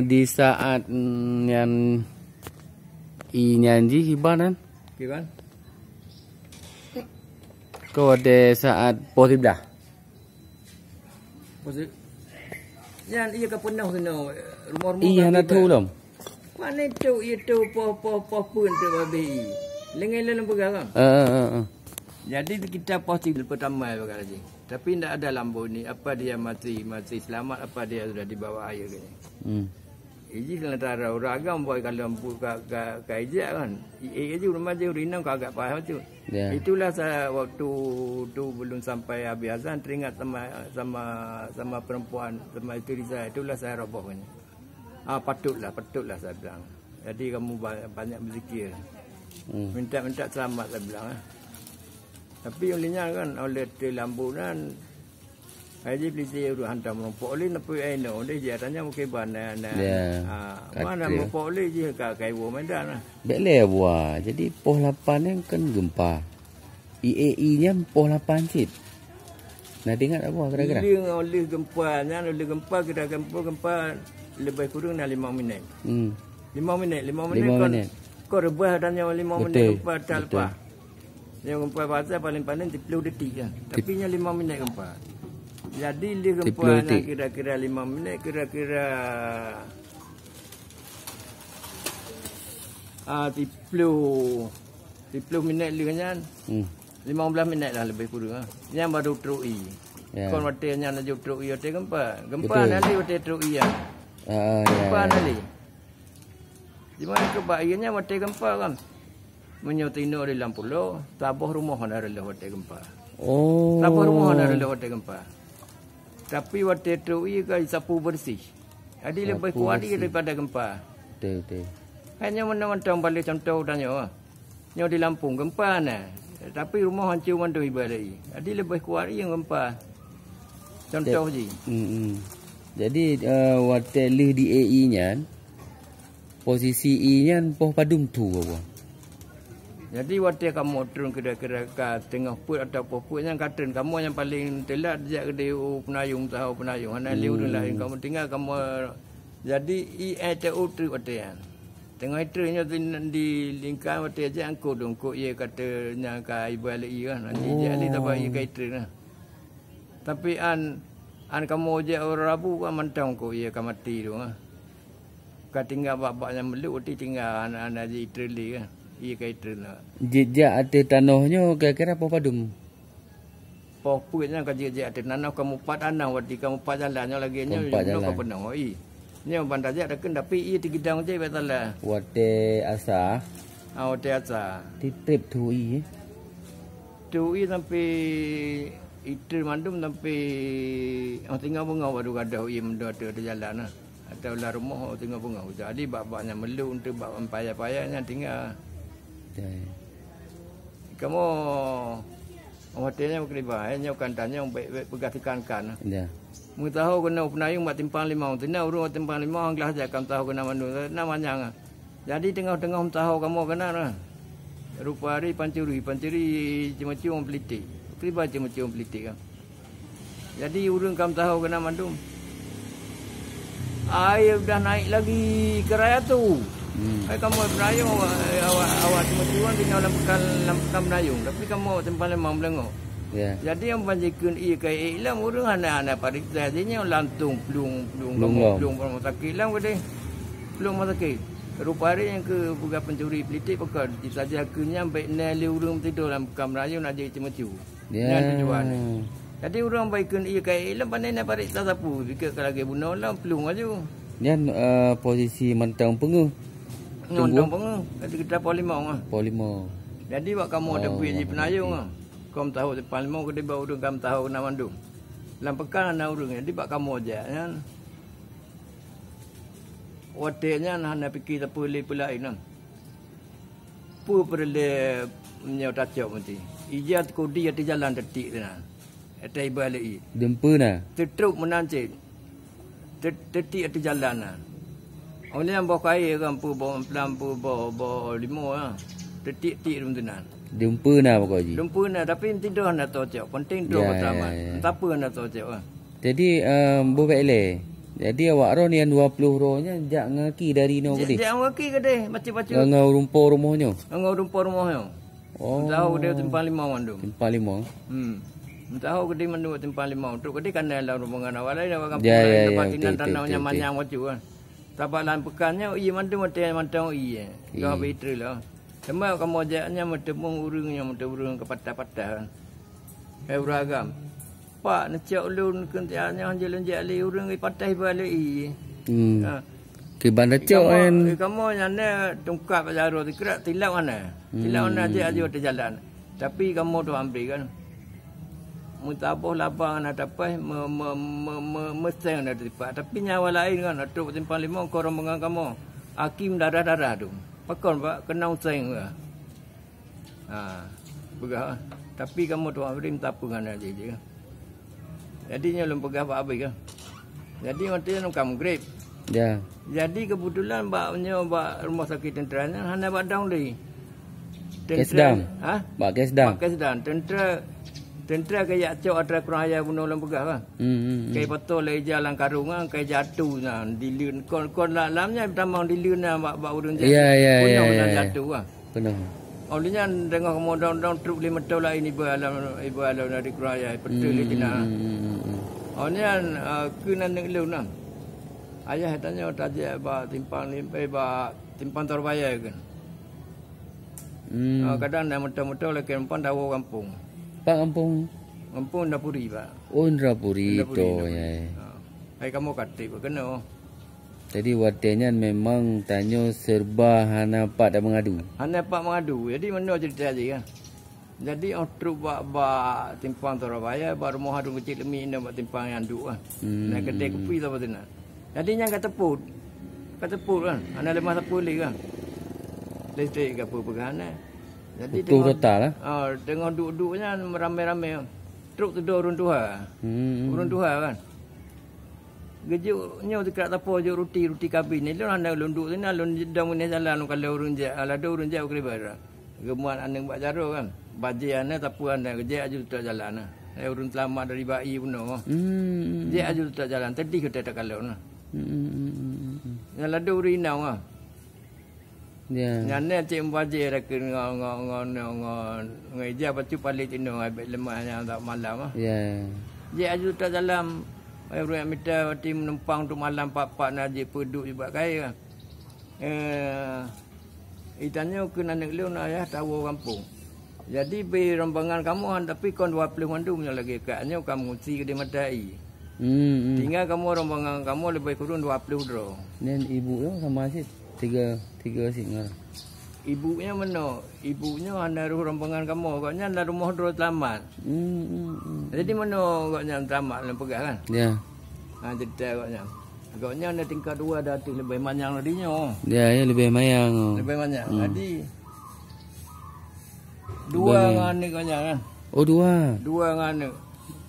Di saat yang nyanyi hibaran Kiban? kau ada saat positif dah. Maksud yang ia ke penuh kena rumah-rumah. Iya nak tahu belum? Mana tu itu poh pun tu babi. Lengan pegang. Jadi kita positif pertama berkali. Tapi tidak ada lampu ni. Apa dia mati selamat, apa dia sudah dibawa air ke. Iji dalam antara orang agam boy kalau lampu ka ijak kan. Iji rumah dia rinang kau agak paham tu. Yeah. Itulah saya waktu tu belum sampai habis azan teringat sama perempuan sama isteri saya. Itulah saya robohnya. Patutlah saya bilang. Jadi kamu banyak berzikir. Minta selamat saya bilang. Tapi olehnya kan oleh lampu kan Haji polisi udah hantar merompok oleh napi aino dia dia tanya mungkin mana mana merompok oleh je kai wo medan lah. Bele buah. Jadi poh 8 yang kan gempa. IAE-nya poh 8 sit. Nah dengar apa kira-kira? Oleh gempa kita gempa lebih kurang 5 minit. 5 minit kan. Kau rebah tanya 5 minit gempa tak lepas. Yang gempa pasal paling-paling 30 detik kan. Tapi nya 5 minit gempa. Jadi dia gempanya kira-kira 5 minit, kira-kira 30 minit lagi kan. 15 minit lah lebih kurang. Yang baru terui. Kon watenya nak juk terui ote gempa. Gempa nanti ote terui ya. Gempa nanti. Di mana ke bahayanya ote gempa kan. Menyotino di Lampulo, tabuh rumah ada ote gempa. Tabuh rumah ada ote gempa. Tapi waktu itu ia sapu bersih. Jadi lebih kuat daripada gempa. Betul. Hanya mentang balik contoh tanya. Nyo di Lampung gempa nah. Tapi rumah hancur mandu ibadah. Jadi lebih kuat yang gempa. Contoh je. Jadi waktu lih di AE-nya posisi E-nya poh padum tu apa? Jadi waktu kamu turun kira-kira ke tengah put atau put yang kata kamu yang paling telat sejak ke penayung tahu penayung. Hanya liu lain kamu tinggal kamu jadi IATU tu waktu yang tengah itu di lingkar waktu aja angkut dongkut ia katanya ke ibu alai kan. Nanti jadi tak baik ke itu nah. Tapi an kamu je orang Rabu kan mentang ko ia kan mati tu ah. Kau tinggal bapaknya meluk tinggal anak-anak je itu kan. Iya kaitan lah. Jejak ada tanahnya kira-kira apa padum? Pokoknya kalau jejak ada tanah kamu pat tanah waktu kamu pat jalannya lagi nya kau pernah oi. Nya bandar jak dak tapi ia tigidang je betul lah. Wate asa. Wate asa. Titip tu i. Tu i sampai itu mandum sampai tinggal bunga baru ada ia menda ada jalan lah. Atau lah rumah tinggal bunga. Jadi bapaknya melu untuk bap payah-payahnya tinggal. Kamu hotelnya berkelibar, hanya kantanya baik-baik pegatikan. Mu tahu kena penayung mak timpang 5, tina urung timpang 5 ang kelas akan tahu kena mandu namanya. Jadi tengah-tengah tahu kamu kena nah. Rupa hari pancuri cuma-cuma pelitik. Kelibar cuma-cuma pelitik kan. Jadi urung kamu tahu kena mandu. Air dah naik lagi ke raya tu. Kamu penayung awak cuma tinggal dalam bekal penayung. Tapi kamu tempat lemah melengok. Jadi yang banjirkan ia kaya ilam orang anak-anak parik sahaja lantung pelung rumah sakit ilam ke pelung rumah sakit. Rupa hari yang ke bukan pencuri pelitik pakai saja akhirnya baik nali orang tidur dalam bekal penayung nak jadi cuma-cuma. Dengan tujuan. Jadi orang baikkan ia kaya ilam pandai nak parik tak sapu. Jika kalau lagi bunuh lah pelung aja. Dan posisi mentang pengu. Mentang pengu. Kita polimau. Jadi buat kamu ada pergi penayung ah. Kamu tahu depan limau ke dia urung kamu tahu nak mandung. Dalam pekan nak urung. Jadi buat kamu aja kan. Waternya nak fikir tak boleh pula ini. Pu perle nyau tacok mesti. Ijat kodi di jalan detik sana. Atai balik. Dempu na. Teruk menancit. Detik di jalan nah. Oleh yang bawa kaya kan pu bawa pelan pu bawa limo ah. Detik-detik rumtunan. Dempu na apa ji? Dempu na tapi tidur nak tocok. Penting tu pertama. Tak apa nak tocok ah. Jadi bo bele Jadi awak ro ni yang 20 rohnya jak ngaki dari no gede. Jak ngaki gede, baca-baca. Ngau rumpur rumahnya. Ngau rumpur rumahnya. Oh. Tahu dia timpang 5 mandu. Timpang 5. Tahu gede mandu timpang 5. Untuk gede kan dalam rombongan awal lain awak kampung lain dapat inan tanahnya manyang macam kan. Tapak lan pekannya iya mandu mantau iya. Kau betri lah. Cuma kamu ajaknya metemu urungnya kepatah-patah kan. Kayak beragam. Pak nak cak ulun kentianya jalan jali urang patah balik i. Ke bandar cak kan. Kamu nyane tungkap jaro dikira tilap mana? Tilap mana aja di jalan. Tapi kamu tu ambil kan. Mutaboh labang nak dapat mesti nak dapat. Tapi nyawa lain kan atuk timpang 5 korang mengang kamu. Hakim darah-darah tu. Pakon pak kena usang ke. Begah. Tapi kamu tu ambil minta apa kan aja je. Jadinya belum pegah Pak Abi kan. Jadi mati nak kamu grip. Ya. Jadi kebetulan baknya rumah sakit tenteranya hanya badang ni. Kesdam. Bak Kesdam. Bak Kesdam. Tentera kayak cok ada kurang ayah bunuh dalam pegah kan. Kayak betul lagi jalan karungan kayak jatuh nah dilun kon lamnya tamang dilun nah bak urang jatuh. Ya. Jatuh kan. Penuh. Olehnya dengan kemudian truk 5 tahun lah ini ibu alam dari kuraya betul itu nak. Olehnya kena nak lu nam. Ayah tanya tadi ba timpang timpang Torbaya kan. Kadang nak mudah-mudah lagi kampung dawo kampung. Pak kampung. Kampung Dapuri pak. Oh Dapuri tu ya. Hai kamu katip kena. Jadi wadahnya memang tanya serba hana pak dah mengadu. Hana pak mengadu. Jadi mana cerita je kan. Jadi truk bak timpang Torbaya baru mau hadu kecil demi nak bak timpang yang duk kan. Nak kedai kopi tu apa tu nak. Jadi yang kata put kan. Hana lemah tepul kan. Listrik ke apa pegangan. Jadi tu total lah. Tengok duduknya ramai-ramai. Truk tu urun tuha. Urun tuha kan. Gejuknya dekat tapo je roti kabin ni lon anda lunduk sini lon dang ni jalan kalau urun je ala ada urun je kribar. Gemuan andeng bak jaro kan. Baje anda tapu anda gejak aju tak jalan. Urun selamat dari bayi puno. Je aju tak jalan tadi kita tak kalau nah. Ala ada urin nah. Ya. Nyane cik baje rakin ngeja pacu palit ino abet lemahnya tak malam ah. Ya. Je aju tak jalan orang minta tim menumpang untuk malam pak naji peduk juga kaya. Itanya kena nak leun ayah tahu kampung. Jadi be rombongan kamu tapi kon 20 mandu punya lagi katnya kamu si ke matai. Tinggal kamu rombongan kamu lebih kurang 20 dro. Dan ibu tu sama asyik tiga singa. Ibunya mana? Ibunya anda rombongan kamu. Katnya anda rumah dua selamat. Jadi mana katnya selamat dalam pegang kan? Ya. Cerita katnya. Katnya anda tingkat 2 dah tu lebih manyang ladinya. Ya, lebih manyang. Lebih manyang. Jadi 2 ngane katnya kan? Oh 2. 2 ngane.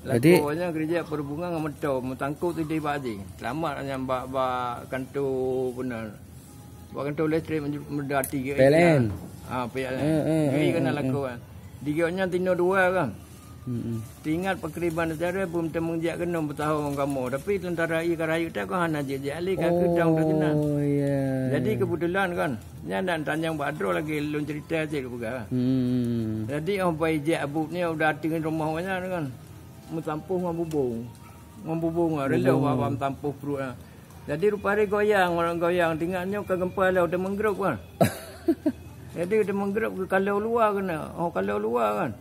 Jadi katnya kerja perhubungan dengan metau, mentangkut tu di baji. Selamat katnya bak kantor benar. Bukan tu listrik mendati ke PLN. PLN. Ini kena lakukan. Diganya tino 2 kan. Tinggal perkeriban negara pun temengjak kena bertahun kamu. Tapi tentara i karayu tak kau hana je ali ka kedang tu kena. Oh ya. Jadi kebetulan kan. Nya dan tanjang badro lagi lun cerita je buka. Jadi orang pai je abuk ni udah tinggal rumahnya kan. Mentampuh ngambubung rela bawam tampuh perut. Jadi rupanya goyang, orang goyang. Tinggalnya ke gempa lah, udah menggerup kan. Jadi udah menggerup ke kalau luar kena. Oh kalau luar kan.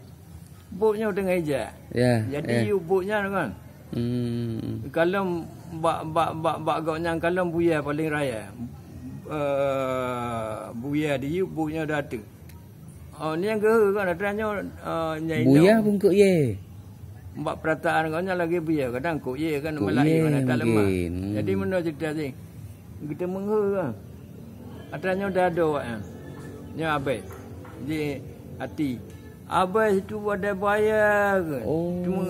Buknya udah ngejak. Ya. Jadi buknya kan. Kalau bak gaunya kalau buaya paling raya. Buaya di buknya dah ada. Oh ni yang gehe kan. Adanya buaya pun kok ye. Mbak perataan kau lagi biar kadang kok ye kan Melayu mana tak lemah. Jadi mana cerita ni? Kita menghe kan. Atanya dah ada awak kan. Ni abai. Di hati. Abai itu ada bayar kan. Cuma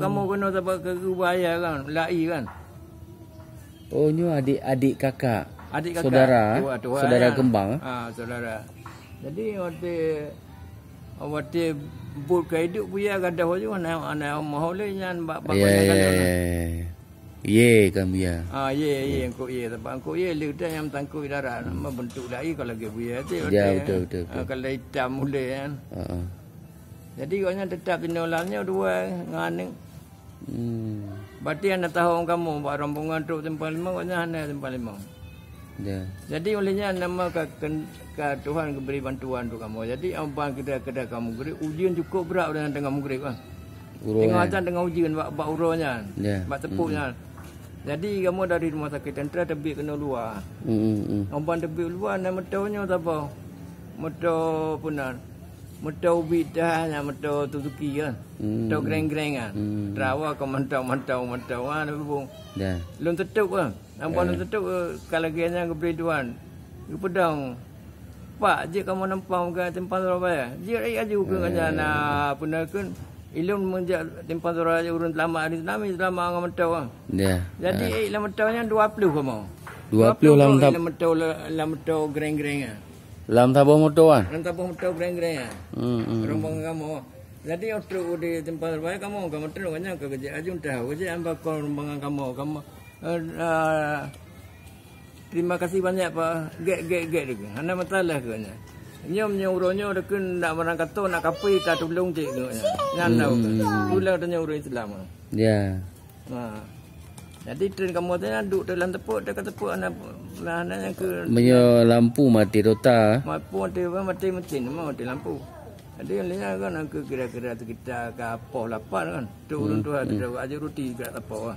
kamu kena dapat ke bayar kan. Lai kan. Oh ni adik kakak. Adik kakak. Saudara kembang. Saudara. Jadi waktu but ke hidup buaya gadah je anak mahu le nyan bak kalau. Ye kami ya. Ye angkut ye sebab angkut ye lidah yang tangkut darat membentuk lagi kalau lagi buaya tu. Ya betul. Kalau hitam mulai kan. Jadi katanya tetap tinolannya dua ngane. Berarti anda tahu kamu buat rombongan truk tempat 5 katanya anda tempat 5. Ya. Jadi olehnya nama ke Tuhan beri bantuan untuk kamu. Jadi apa kita kamu beri ujian cukup berat dengan kamu beri kan. Tengok aja dengan ujian bak uronya. Bak tepuknya. Jadi kamu dari rumah sakit tentera tebik kena luar. Omban tebik luar nama taunya apa? Motor punan. Motor bidahnya motor Suzuki kan. Motor greng-greng kan. Trawa ke mantau kan bung. Ya. Lun tetuk kan. Omban lun tetuk kalau gianya ke beri tuan. Ke pedang. Pak, je kamu nampak ke tempat Surabaya. Je aja ke kanya punakan. Ilmu menjak tempat Surabaya urun lama hari selama ngam mentau. Ya. Jadi ilmu mentaunya 20 kamu. 20 lam tap. Ilmu mentau greng-greng ah. Lam tabuh motor kan. Lam tabuh mentau greng-greng ah. Rombongan kamu. Jadi waktu di tempat Surabaya kamu terus kanya ke kerja ajun tahu kerja ambak rombongan kamu. Terima kasih banyak Pak. Gek dekat. Anda masalah ke kanya. Nyom uronyo dekin nak merangkat tu nak kapi tak tolong cik tu. Nyandau ke. Pula tanya urang Islam. Ya. Jadi tren kamu tanya duduk dalam tepuk dekat tepuk anak yang ke menyo lampu mati rota. Mati mesin mati lampu. Jadi yang kan ke kira-kira kita ke apa lapan kan. Tu urang tu ada aja roti kat tepuk.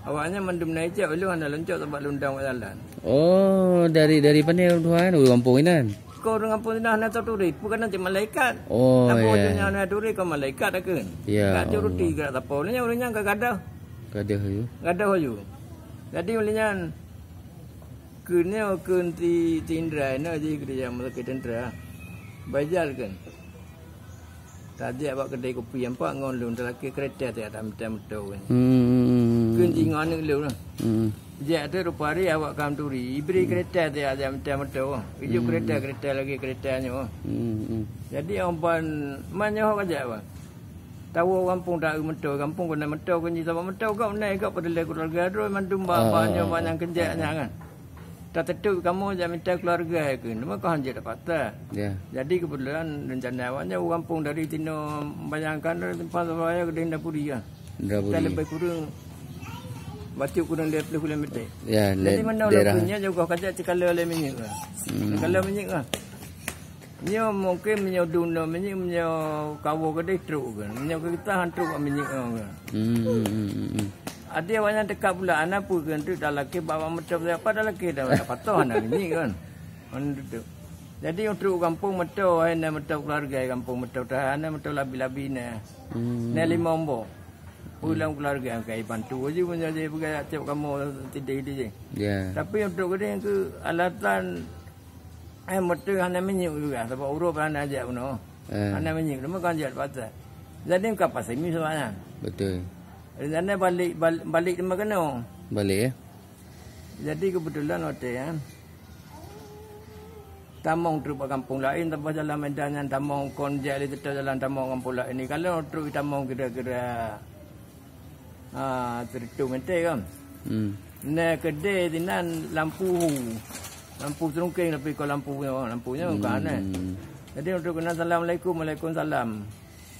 Awaknya mendum naik je lu anda loncok tempat lundang jalan. Oh, dari mana tuan? Kampung ini kan. Kau orang kampung dah nak turi, bukan nanti malaikat. Oh, ya. Apa nak turi kau malaikat akan. Ya. Tak roti ke apa? Orangnya enggak gadah. Gadah you. Gadah you. Jadi olehnya kena kunti tindra na je kerja malaikat tindra. Bajar kan. Tadi awak kedai kopi yang pak ngon lu lelaki kereta tak ada macam tu kan. Kunci ngon lu lah. Dia tu rupari awak kanturi. Ibri kereta dia ada macam tu. Ijo kereta lagi keretanya. Jadi ompan manyo aja apa. Tahu kampung tak mentok, kampung kena mentok kunci sama mentok kau naik kau pada keluarga tu mandum banyak kerjanya kan. Tak tentu kamu jangan minta keluarga ke. Nama kau hanya dapat tak. Jadi kebetulan rencana awaknya kampung dari Tino bayangkan dari tempat Surabaya ke Dapuri kan. Kita lebih kurang batuk kurang 20 km. Ya, jadi mana lakunya juga kata cikala oleh minyak. Cikala minyak kan. Nyo mungkin minyak dunia minyak kawo kedai truk kan. Minyak kita hantuk minyak kan. Ada banyak dekat pula anak pun kan tu dah laki bawa motor apa dah laki dah patah anak minyak kan. Itu. Jadi untuk kampung motor ana motor keluarga kampung motor tahan motor labi-labi ne. Ne 5 ombok. Pulang keluarga kai bantu aja punya je pegang tiap kamu tidak je. Ya. Tapi untuk kedai ke alatan motor hanya minyak juga sebab urut hanya aja puno. Hanya minyak cuma kan jat patah. Jadi kau pasal mi sebenarnya. Betul. Rencana balik ke mana? Balik ya. Jadi kebetulan hotel ya. Tamong truk kampung lain tanpa jalan medan yang tamong konjak di jalan tamong kampung lain ini. Kalau truk tamong kira-kira tertu mente kan. Nah kedai dinan lampu serungking tapi kalau lampunya bukan jadi untuk kena assalamualaikum waalaikumsalam.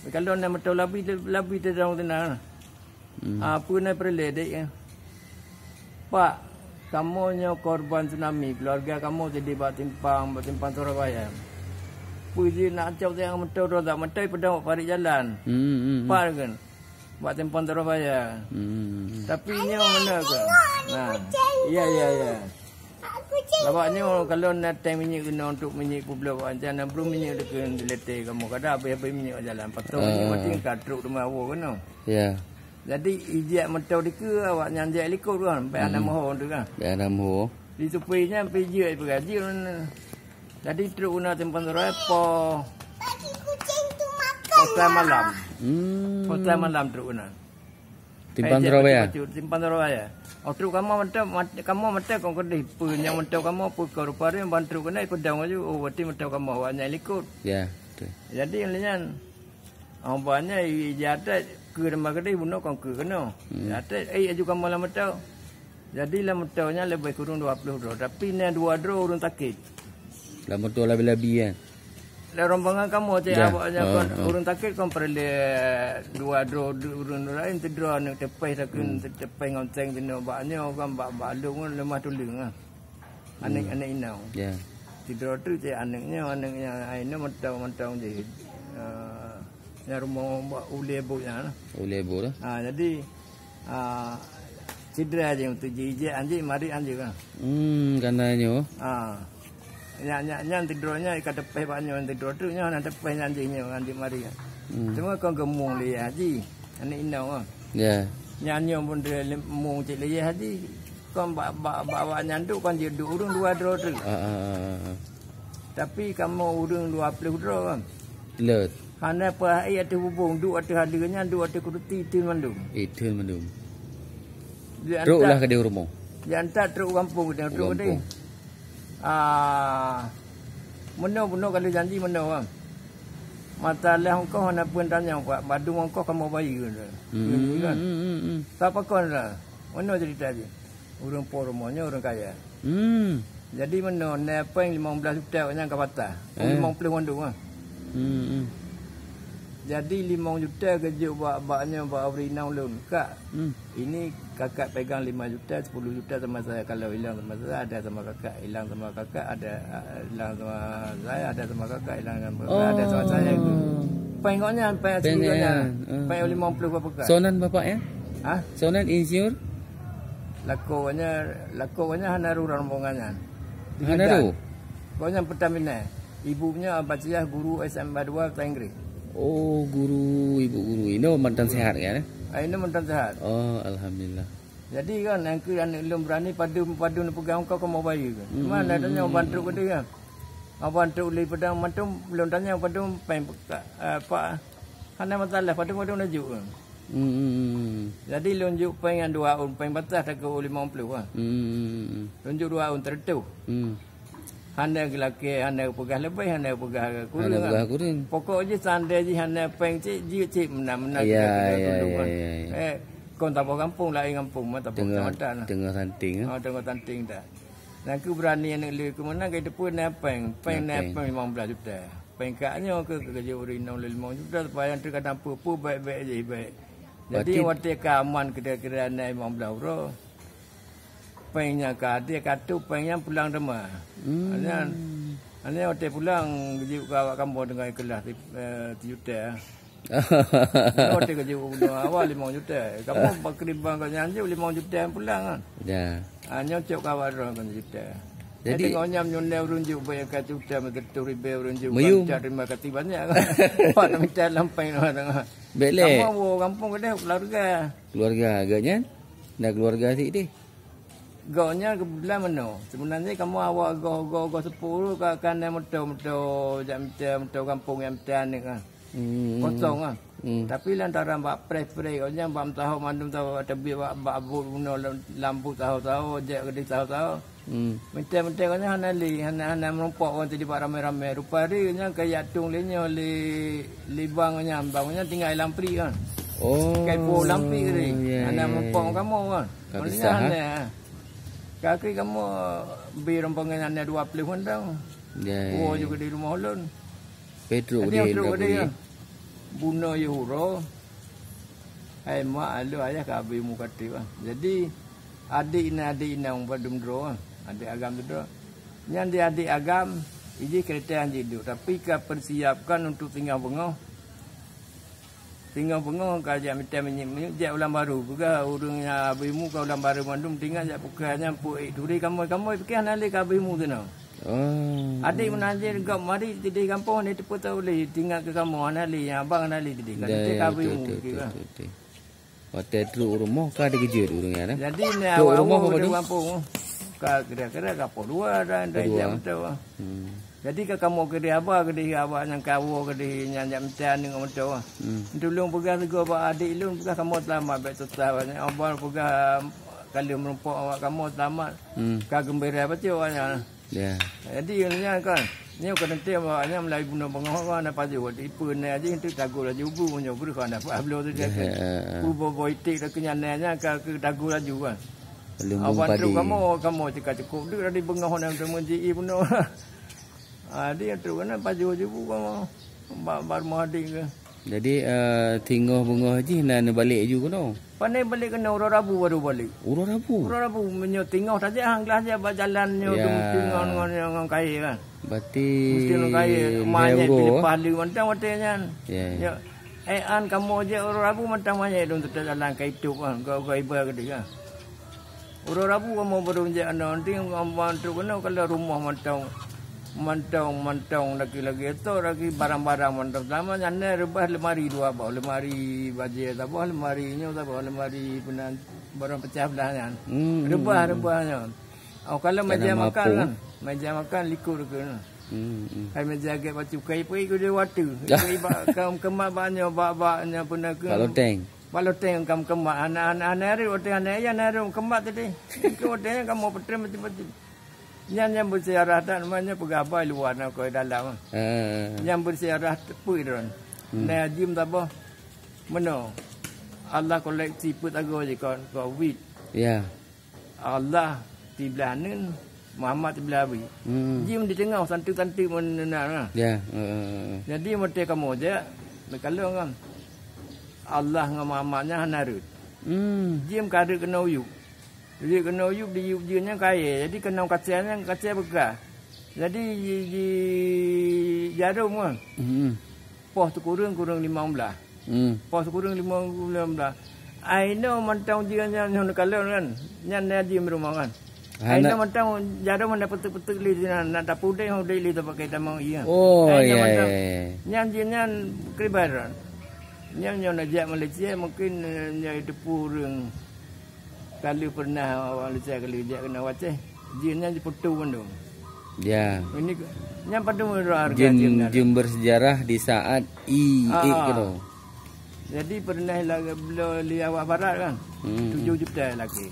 Kalau nak betul labi terang tenang. Apa nak perledek ya. Pak, kamu nya korban tsunami, keluarga kamu jadi batimpang Surabaya. Puji nak cak yang betul tak mentai pedang parik jalan. Pak kan. Buat tempat Surabaya. Tapi nya mana ke? Nah. Ya. Lawaknya kalau nak time minyak kena untuk minyak publik jangan belum minyak dekat diletek kamu kada apa minyak jalan. Patut minyak mati katruk rumah awak kena. Ya. Jadi ijak mentau dike awak nyanjak likut kan. Pai anak moho tu kan. Pai anak moho. Di supinya pijak pergaji. Jadi truk guna tempat Surabaya kucing tu makan. Kota malam. Kota malam truk guna. Timpan Surabaya. Timpan Surabaya. Truk kamu mentau kau kedai punya mentau kamu pu kau rupanya bantu kena ikut dang aja. Oh berarti mentau kamu awaknya likut. Ya. Jadi yang lain. Awaknya ijat ke dalam kedai bunuh kau ke kena. Atas ajukan malam metau. Jadi lah metaunya lebih kurang 20 draw. Tapi ni 2 draw urun takit. Lah metau labi-labi kan. Lah rombangan kamu cak awaknya kon urun takit kon perlu 2 draw urun lain tu draw nak tepai takun tepai ngonteng tino baknya kan bak balung lemah tuling ah. Anak-anak inau. Ya. Ti draw tu cak anaknya aina metau je. Yang rumah buat uleboknya lah. Ulebok lah. Jadi cedera je untuk jijik anjing mari anjing kan. Kananya. Yang tidurnya ikat tepai banyak yang tidur tu nya nak tepai anjingnya anjing mari kan. Cuma kau gemung le haji. Anak inau ah. Ya. Nyanyi pun dia mung cik le haji. Kau bawa nyanduk kan dia urung 2 draw tu. Tapi kamu urung 20 draw kan. Let. Hana apa ai ada hubung duk ada halanya duk ada kuruti tin mandum. Tin mandum. Truk lah ke dia rumah. Dia hantar truk kampung dia truk dia. Mana kalau janji mana orang. Masalah kau nak pun tanya Pak, badung kau kamu bayi ke? Kan? Siapa kau lah? Mana cerita dia? Orang por rumahnya orang kaya. Jadi mana apa yang 15 juta yang kau patah. 50 mandung ah. Jadi 5 juta kerja baknya buat berinau loan. Kak, ini kakak pegang 5 juta, 10 juta sama saya. Kalau hilang sama saya, ada sama kakak. Hilang sama kakak, ada hilang sama saya, ada sama kakak. Hilang sama kakak, ada sama saya. Pengoknya, pengoknya. Pengok 50 berapa kak? Sonan bapak ya? Sonan insur? Lakuannya hanaru rombongannya. Hanaru? Pokoknya Pertamina. Ibunya Abaciyah guru SMA 2 Tanggri. Oh, ibu guru ini mantan sehat kan? Ini mantan sehat. Oh, alhamdulillah. Jadi kan yang belum berani padu nak pegang kau mau bayi kan? Mana tanya bantu ke dia? Bantu li pedang mantu belum tanya padu peng apa? Hana masalah padu najuk kan? Jadi lunjuk peng yang 2 un peng batas tak ke 50 kan? Lunjuk 2 un tertu. Hana lelaki, hana pegah lebih, hana pegah kurang. Pokoknya sandai je hana peng cik menang. Ya. Kau tak bawa kampung lain kampung, tak bawa kecamatan. Tengah santing. Tengah santing dah. Nak berani nak lihat ke mana kita pun nak peng 15 juta. Peng kaknya ke kerja urinau 5 juta supaya nanti kata apa baik-baik je baik. Jadi waktu keaman kira-kira nak 15 euro. Pengnya dia kata pengnya pulang rumah. Hanya waktu pulang kerja awak kamu dengan kelas 3 juta. Waktu kerja awal 5 juta. Kamu berkerimbang kau nyanyi 5 juta yang pulang kan. Ya. Hanya cok kawan orang kan juta. Jadi kau nyamnyonnya urunjuk banyak kat juta betul ribu urunjuk. Terima kasih banyak kan. Pak nak minta lampai orang. Belek. Kamu kampung kedai keluarga. Keluarga agaknya. Nak keluarga sih deh. Gaunya kebetulan mana? Sebenarnya kamu awak go 10 kan metau kampung yang ni kan. Kosong kan. Tapi lantaran bak pre gaunya bak tahu mandum tahu tebi bak abut guna lampu tahu je gede tahu. Mentah gaunya hana merompok orang tadi bak ramai-ramai. Rupa dia kayak tung lenya li bangnya tinggal lampri kan. Oh. Kayak po lampi ni. Hana merompok kamu kan. Maksudnya kaki kamu beri rompangan anda 20 hundang. Ya. Oh juga di rumah ulun. Petro dia. Buno euro. Hai mak alu ayah kabi muka tiba. Jadi adik ina padum dro. Adik agam tu dro. Yang dia adik agam, ini kereta yang hidup. Tapi kau persiapkan untuk tinggal bengong kajak minta menyik jak ulang baru juga urungnya abimu kau ulang baru mandum tinggal jak bukannya puik duri kamu fikir nali kabimu tu no. Adik menanjir kau mari di kampung ni tepu tahu li tinggal ke kamu nali yang abang nali di kabimu kira. Waktu tu rumah kau ada kerja urungnya dah. Jadi ni awak di kampung kau kira-kira kapal 2 dan jam tu. Jadi ke kamu ke dia abah yang kau ke dia yang mencari dengan betul. Dulu pegang juga abah adik lu pegang kamu selamat baik tetap. Abah pegang kalau merumpok awak kamu selamat. Kau gembira betul awaknya. Ya. Jadi ini kan Ni kan nanti awaknya mulai guna bengah nak paju di pun aja itu tagu laju bu nyo beri kan apa belum tu dia. Bu boitik dak kenyananya ke tagu laju kan. Awan tu kamu cukup dia di bengah nak menji pun. Dia tu kan paju bu kamu bar mahdi ke. Jadi tinggal bunga haji nak balik juga no. Pandai balik kena urang Rabu baru balik. Urang Rabu menyo tinggal saja hang kelas dia berjalan nyo tinggal dengan kaya kan. Berarti mesti nak kaya banyak pilih pahala mentang-mentangnya. Ya. An kamu aja urang Rabu mentang banyak dong jalan ke hidup kan. Kau ibarat ke dia. Urang Rabu kamu baru je nanti kamu tu kena kalau rumah mantong lagi itu lagi barang-barang mantong sama nyane rebah lemari dua bawa lemari baju tak bawa lemari nya tak bawa lemari punan barang pecah belahnya rebahnya kalau meja makan kan meja makan likur ke hai meja agak batu kai pergi ke dia watu kam kemak banyak bak-baknya pun ke baloteng kam kemak anak-anak hari oteng anak ya narum kemak tadi ke otengnya kamu petre macam-macam. Yang bersiarah tak namanya pegabai luar nak kau dalam. Yang bersiarah tepi don. Nah jim tak apa. Meno. Allah koleksi put ago je kau wit. Ya. Allah di belanin Muhammad di belawi. Jim di tengah santu-santu mana. Ya. Jadi mesti kamu aja. Kalau kan Allah dengan Muhammadnya hanarut. Jim kada kena uyuk. Dia kena uyup di uyupnya kaya. Jadi kena kaciannya kacia bekas. Jadi di jarum kan. Pos tu kurang 15. Pos kurang 15. I know mantang jianya yang kalau kan. Yang dia rumah kan. I know mantang jarum mana petuk-petuk li nak tak pudai hang li tu pakai tamang iya. Oh ya. Yang jianya kribaran. Yang nak jak Malaysia mungkin yang itu purung. Kalau pernah orang Malaysia kalau dia kena waceh, jinnya diputu kan dong. Ya. Ini yang pada harga jin bersejarah di saat gitu. Jadi pernah beliau li awak barat kan. 7 juta lagi.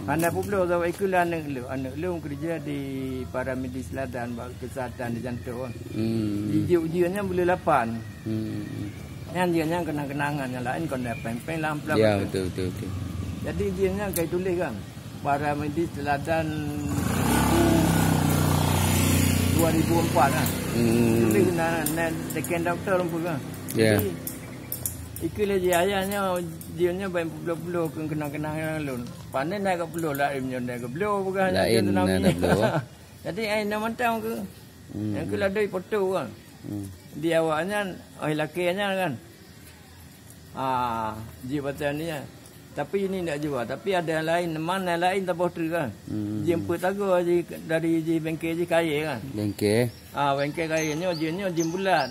Anak pula tahu ikulah anak lu kerja di paramedis selatan kesihatan di jantung. Ujiannya boleh 8. Yang dia kenang-kenangan yang lain kau dah peng-peng lamp-lamp. Ya betul. Jadi dia kayak tulis kan. Para medis teladan 2004 kan. Tulis nak second doktor pun kan. Ya. Ikulah dia ayahnya dia baik puluh-puluh kenang-kenangan lun. Pandai naik ke puluh lah imnya naik ke puluh bukan lain nak puluh. Jadi ai nak mantang ke. Yang kula doi foto kan. Dia awaknya lakinya kan. Jabatan ni kan. Tapi ini tidak juga. Tapi ada yang lain. Mana lain tak boleh kan. Jemput aku dari bengkel je kaya kan. Bengkel? Bengkel kaya ni. Jim bulat.